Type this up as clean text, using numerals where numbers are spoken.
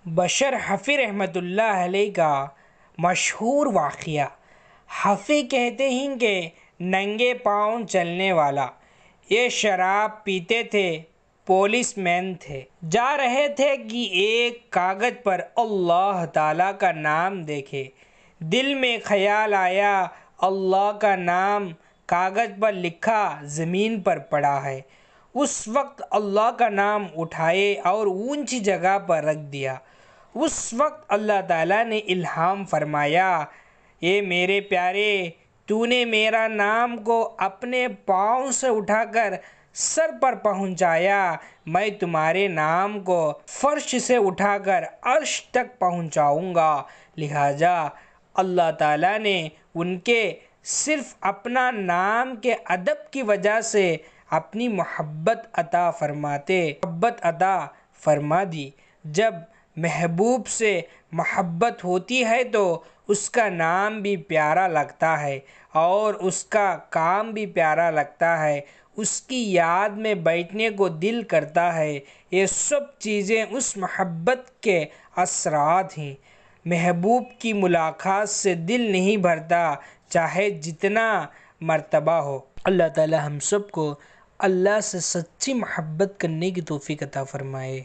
بشر حفیظ رحمۃ اللہ علیہ کا مشہور واقعہ۔ حفیظ کہتے ہیں کہ ننگے پاؤں چلنے والا، یہ شراب پیتے تھے، پولیس مین تھے، جا رہے تھے کہ ایک کاغذ پر اللہ تعالیٰ کا نام دیکھے۔ دل میں خیال آیا اللہ کا نام کاغذ پر لکھا زمین پر پڑا ہے۔ اس وقت اللہ کا نام اٹھائے اور اونچی جگہ پر رکھ دیا۔ اس وقت اللہ تعالیٰ نے الہام فرمایا، اے میرے پیارے، تو نے میرا نام کو اپنے پاؤں سے اٹھا کر سر پر پہنچایا، میں تمہارے نام کو فرش سے اٹھا کر عرش تک پہنچاؤں گا۔ لہٰذا اللہ تعالیٰ نے ان کے صرف اپنا نام کے ادب کی وجہ سے اپنی محبت عطا فرما دی۔ جب محبوب سے محبت ہوتی ہے تو اس کا نام بھی پیارا لگتا ہے اور اس کا کام بھی پیارا لگتا ہے، اس کی یاد میں بیٹھنے کو دل کرتا ہے۔ یہ سب چیزیں اس محبت کے اثرات ہیں۔ محبوب کی ملاقات سے دل نہیں بھرتا، چاہے جتنا مرتبہ ہو۔ اللہ تعالی ہم سب کو اللہ سے سچی محبت کرنے کی توفیق عطا فرمائے۔